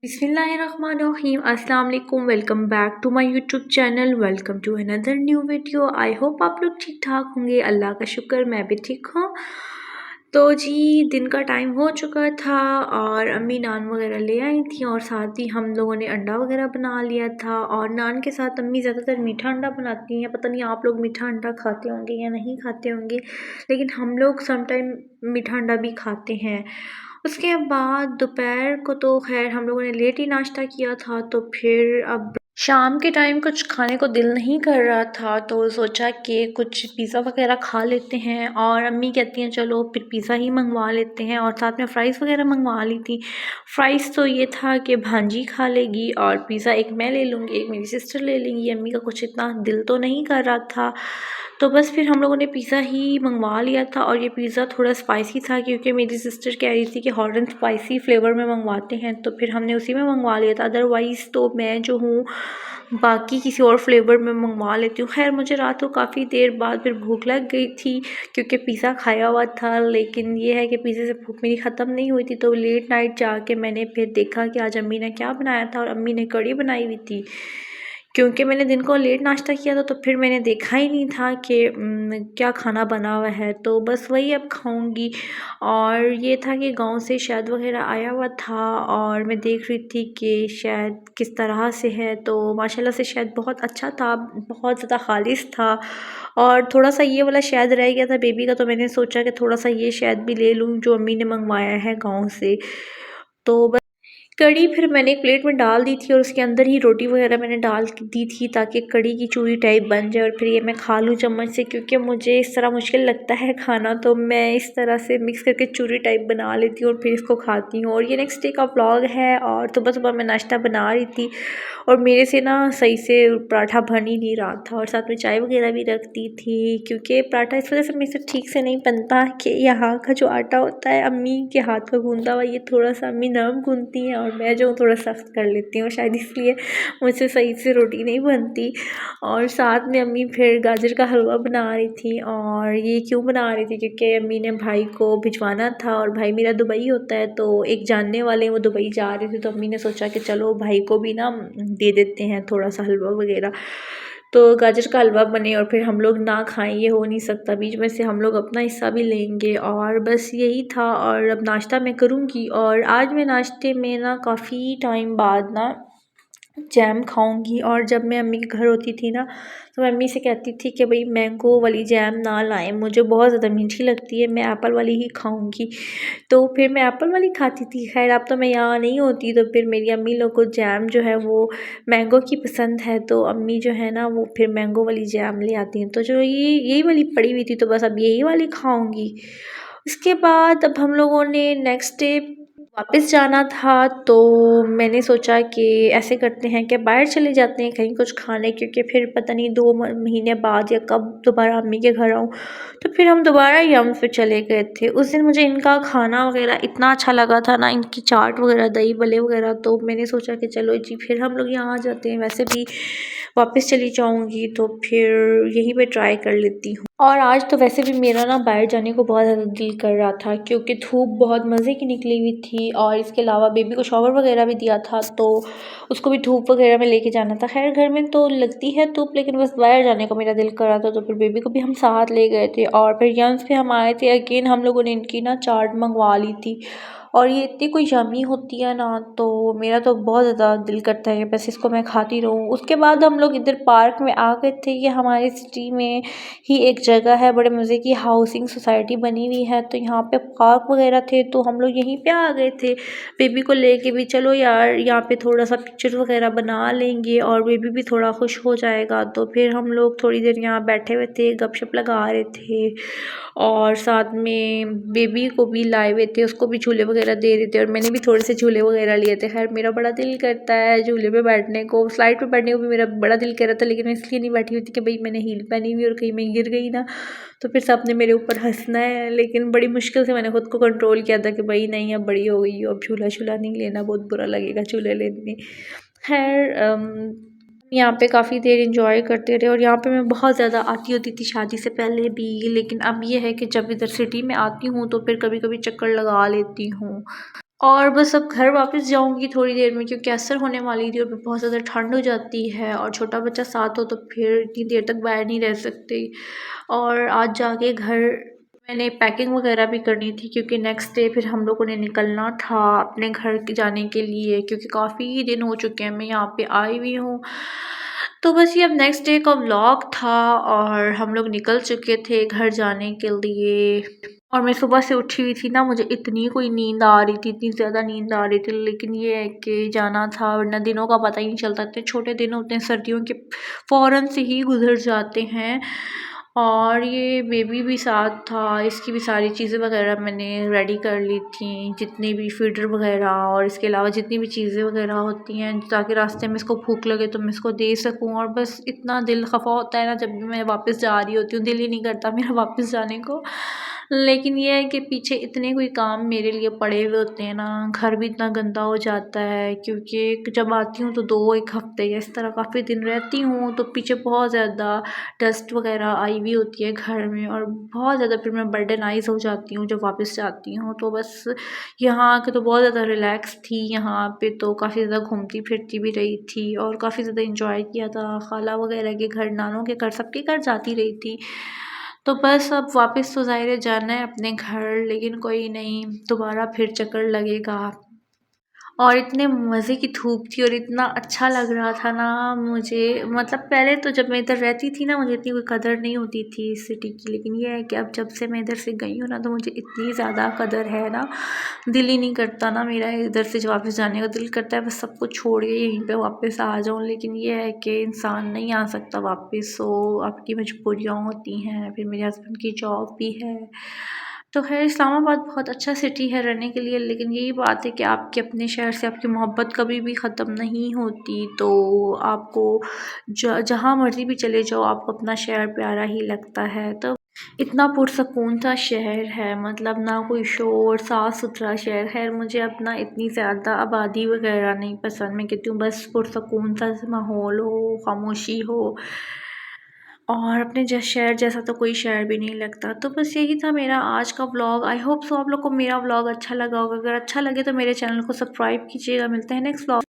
बिस्मिल्लाहिर्रहमानिर्रहीम अस्सलाम वालेकुम। Welcome back to my YouTube channel. Welcome to another new video. I hope आप लोग ठीक ठाक होंगे। अल्लाह का शुक्र मैं भी ठीक हूँ। तो जी दिन का टाइम हो चुका था और अम्मी नान वगैरह ले आई थी और साथ ही हम लोगों ने अंडा वगैरह बना लिया था। और नान के साथ अम्मी ज़्यादातर मीठा अंडा बनाती हैं। पता नहीं आप लोग मीठा अंडा खाते होंगे या नहीं खाते होंगे, लेकिन हम लोग समटाइम मीठा अंडा भी खाते हैं। उसके बाद दोपहर को तो खैर हम लोगों ने लेट ही नाश्ता किया था, तो फिर अब शाम के टाइम कुछ खाने को दिल नहीं कर रहा था, तो सोचा कि कुछ पिज़्ज़ा वगैरह खा लेते हैं। और अम्मी कहती हैं चलो फिर पिज़्ज़ा ही मंगवा लेते हैं, और साथ में फ़्राइज़ वगैरह मंगवा ली थी। फ़्राइज़ तो ये था कि भांजी खा लेगी और पिज़्ज़ा एक मैं ले लूँगी, एक मेरी सिस्टर ले लेंगी। अम्मी का कुछ इतना दिल तो नहीं कर रहा था, तो बस फिर हम लोगों ने पिज़्ज़ा ही मंगवा लिया था। और ये पिज़्ज़ा थोड़ा स्पाइसी था क्योंकि मेरी सिस्टर कह रही थी कि हॉट एंड स्पाइसी फ्लेवर में मंगवाते हैं, तो फिर हमने उसी में मंगवा लिया था। अदरवाइज़ तो मैं जो हूँ बाकी किसी और फ्लेवर में मंगवा लेती हूँ। खैर मुझे रात को काफ़ी देर बाद फिर भूख लग गई थी क्योंकि पिज़्ज़ा खाया हुआ था, लेकिन ये है कि पिज़्ज़े से भूख मेरी ख़त्म नहीं हुई थी। तो लेट नाइट जाके मैंने फिर देखा कि आज अम्मी ने क्या बनाया था, और अम्मी ने कढ़ी बनाई हुई थी। क्योंकि मैंने दिन को लेट नाश्ता किया था, तो फिर मैंने देखा ही नहीं था कि क्या खाना बना हुआ है, तो बस वही अब खाऊंगी। और ये था कि गांव से शहद वगैरह आया हुआ था और मैं देख रही थी कि शहद किस तरह से है, तो माशाल्लाह से शहद बहुत अच्छा था, बहुत ज़्यादा खालिश था। और थोड़ा सा ये वाला शहद रह गया था बेबी का, तो मैंने सोचा कि थोड़ा सा ये शहद भी ले लूँ जो अम्मी ने मंगवाया है गाँव से। तो कढ़ी फिर मैंने एक प्लेट में डाल दी थी और उसके अंदर ही रोटी वगैरह मैंने डाल दी थी ताकि कढ़ी की चूरी टाइप बन जाए, और फिर ये मैं खा लूँ चम्मच से, क्योंकि मुझे इस तरह मुश्किल लगता है खाना, तो मैं इस तरह से मिक्स करके चूरी टाइप बना लेती हूँ और फिर इसको खाती हूँ। और ये नेक्स्ट डे का व्लॉग है, और सुबह सुबह मैं नाश्ता बना रही थी और मेरे से ना सही से पराठा बन ही नहीं रहा था, और साथ में चाय वगैरह भी रख दी थी क्योंकि पराठा इस वजह से मेरे से ठीक से नहीं बनता कि यहाँ का जो आटा होता है अम्मी के हाथ का गूंदा हुआ, ये थोड़ा सा अम्मी नरम गूंदती हैं और मैं जो थोड़ा सख्त कर लेती हूँ, शायद इसलिए मुझसे सही से रोटी नहीं बनती। और साथ में अम्मी फिर गाजर का हलवा बना रही थी, और ये क्यों बना रही थी क्योंकि अम्मी ने भाई को भिजवाना था, और भाई मेरा दुबई होता है, तो एक जानने वाले वो दुबई जा रहे थे, तो अम्मी ने सोचा कि चलो भाई को भी ना दे देते हैं थोड़ा सा हलवा वगैरह। तो गाजर का हलवा बने और फिर हम लोग ना खाएं ये हो नहीं सकता, बीच में से हम लोग अपना हिस्सा भी लेंगे, और बस यही था। और अब नाश्ता मैं करूँगी, और आज मैं नाश्ते में ना काफ़ी टाइम बाद ना जैम खाऊंगी। और जब मैं अम्मी के घर होती थी ना, तो मैं अम्मी से कहती थी कि भाई मैंगो वाली जैम ना लाएं, मुझे बहुत ज़्यादा मीठी लगती है, मैं एप्पल वाली ही खाऊंगी। तो फिर मैं एप्पल वाली खाती थी। खैर अब तो मैं यहाँ नहीं होती, तो फिर मेरी अम्मी लोग को जैम जो है वो मैंगो की पसंद है, तो अम्मी जो है ना वो फिर मैंगो वाली जैम ले आती हैं। तो जो ये यही वाली पड़ी हुई थी, तो बस अब यही वाली खाऊंगी। उसके बाद अब हम लोगों ने नेक्स्ट डे वापस जाना था, तो मैंने सोचा कि ऐसे करते हैं कि बाहर चले जाते हैं कहीं कुछ खाने, क्योंकि फिर पता नहीं 2 महीने बाद या कब दोबारा अम्मी के घर आऊँ। तो फिर हम दोबारा यम्स पे चले गए थे। उस दिन मुझे इनका खाना वगैरह इतना अच्छा लगा था ना, इनकी चाट वगैरह दही भल्ले वगैरह, तो मैंने सोचा कि चलो जी फिर हम लोग यहाँ आ जाते हैं। वैसे भी वापस चली जाऊँगी तो फिर यहीं पे ट्राई कर लेती हूँ। और आज तो वैसे भी मेरा ना बाहर जाने को बहुत ज़्यादा दिल कर रहा था क्योंकि धूप बहुत मज़े की निकली हुई थी, और इसके अलावा बेबी को शॉवर वगैरह भी दिया था, तो उसको भी धूप वगैरह में लेके जाना था। खैर घर में तो लगती है धूप, लेकिन बस बाहर जाने को मेरा दिल कर रहा था, तो फिर बेबी को भी हम साथ ले गए थे। और फिर यंस पे हम आए थे अगेन, हम लोगों ने इनकी ना चाट मंगवा ली थी, और ये इतनी कोई यम्मी होती है ना, तो मेरा तो बहुत ज़्यादा दिल करता है कि बस इसको मैं खाती रहूँ। उसके बाद हम लोग इधर पार्क में आ गए थे। ये हमारी सिटी में ही एक जगह है, बड़े मज़े की हाउसिंग सोसाइटी बनी हुई है, तो यहाँ पे पार्क वगैरह थे, तो हम लोग यहीं पे आ गए थे बेबी को लेके भी। चलो यार यहाँ पे थोड़ा सा पिक्चर वगैरह बना लेंगे और बेबी भी थोड़ा खुश हो जाएगा, तो फिर हम लोग थोड़ी देर यहाँ बैठे हुए थे, गपशप लगा रहे थे, और साथ में बेबी को भी लाए हुए थे, उसको भी झूले वगैरह दे रहे थे, और मैंने भी थोड़े से झूले वगैरह लिए थे। खैर मेरा बड़ा दिल करता है झूले पे बैठने को, स्लाइड पे बैठने को भी मेरा बड़ा दिल कर रहा था, लेकिन मैं इसलिए नहीं बैठी हुई थी कि भाई मैंने हील पहनी हुई और कहीं मैं गिर गई ना, तो फिर सबने मेरे ऊपर हंसना है। लेकिन बड़ी मुश्किल से मैंने खुद को कंट्रोल किया था कि भाई नहीं अब बड़ी हो गई हो, अब झूला शूला नहीं लेना, बहुत बुरा लगेगा झूले लेने। खैर यहाँ पे काफ़ी देर इंजॉय करते रहे, और यहाँ पे मैं बहुत ज़्यादा आती होती थी शादी से पहले भी, लेकिन अब ये है कि जब इधर सिटी में आती हूँ तो फिर कभी कभी चक्कर लगा लेती हूँ। और बस अब घर वापस जाऊँगी थोड़ी देर में, क्योंकि असर होने वाली थी और बहुत ज़्यादा ठंड हो जाती है और छोटा बच्चा साथ हो तो फिर इतनी देर तक बाहर नहीं रह सकती। और आज जाके घर मैंने पैकिंग वगैरह भी करनी थी, क्योंकि नेक्स्ट डे फिर हम लोगों ने निकलना था अपने घर के जाने के लिए, क्योंकि काफ़ी दिन हो चुके हैं मैं यहाँ पे आई हुई हूँ। तो बस ये अब नेक्स्ट डे का व्लॉग था और हम लोग निकल चुके थे घर जाने के लिए। और मैं सुबह से उठी हुई थी ना, मुझे इतनी कोई नींद आ रही थी, इतनी ज़्यादा नींद आ रही थी, लेकिन ये है कि जाना था, वरना दिनों का पता ही नहीं चलता। इतने छोटे दिन होते हैं सर्दियों के, फ़ौरन से ही गुज़र जाते हैं। और ये बेबी भी साथ था, इसकी भी सारी चीज़ें वग़ैरह मैंने रेडी कर ली थी, जितनी भी फ़ीडर वग़ैरह और इसके अलावा जितनी भी चीज़ें वग़ैरह होती हैं, ताकि रास्ते में इसको भूख लगे तो मैं इसको दे सकूँ। और बस इतना दिल खफ़ा होता है ना, जब भी मैं वापस जा रही होती हूँ, दिल ही नहीं करता मेरा वापस जाने को। लेकिन ये है कि पीछे इतने कोई काम मेरे लिए पड़े हुए होते हैं ना, घर भी इतना गंदा हो जाता है, क्योंकि जब आती हूँ तो 2-1 हफ़्ते या इस तरह काफ़ी दिन रहती हूँ, तो पीछे बहुत ज़्यादा डस्ट वग़ैरह आई हुई होती है घर में और बहुत ज़्यादा फिर मैं बर्डनाइज़ हो जाती हूँ जब वापस जाती हूँ। तो बस यहाँ आके तो बहुत ज़्यादा रिलैक्स थी, यहाँ पे तो काफ़ी ज़्यादा घूमती-फिरती भी रही थी और काफ़ी ज़्यादा एन्जॉय किया था। खाला वग़ैरह के घर, नानों के घर, सबके घर जाती रही थी। तो बस अब वापस तो ज़ाहिर है जाना है अपने घर, लेकिन कोई नहीं, दोबारा फिर चक्कर लगेगा। और इतने मज़े की धूप थी और इतना अच्छा लग रहा था ना मुझे, मतलब पहले तो जब मैं इधर रहती थी ना, मुझे इतनी कोई कदर नहीं होती थी इस सिटी की, लेकिन ये है कि अब जब से मैं इधर से गई हूँ ना, तो मुझे इतनी ज़्यादा कदर है ना, दिल ही नहीं करता ना मेरा इधर से वापस जाने का। दिल करता है बस सब कुछ छोड़ के यहीं पे वापस आ जाऊँ, लेकिन ये है कि इंसान नहीं आ सकता वापस, सो आपकी मजबूरियाँ होती हैं। फिर मेरे हस्बैंड की जॉब भी है, तो ख़ैर इस्लामाबाद बहुत अच्छा सिटी है रहने के लिए, लेकिन यही बात है कि आपके अपने शहर से आपकी मोहब्बत कभी भी ख़त्म नहीं होती। तो आपको जहाँ मर्ज़ी भी चले जाओ, आपको अपना शहर प्यारा ही लगता है। तो इतना पुरसकून सा शहर है, मतलब ना कोई शोर, साफ़-सुथरा शहर है। मुझे अपना इतनी ज़्यादा आबादी वग़ैरह नहीं पसंद, मैं कहती हूँ बस पुरसकून सा माहौल हो, ख़ामोशी हो और अपने शहर जैसा तो कोई शहर भी नहीं लगता। तो बस यही था मेरा आज का व्लॉग। आई होप सो आप लोग को मेरा व्लॉग अच्छा लगा होगा। अगर अच्छा लगे तो मेरे चैनल को सब्सक्राइब कीजिएगा। मिलते हैं नेक्स्ट व्लॉग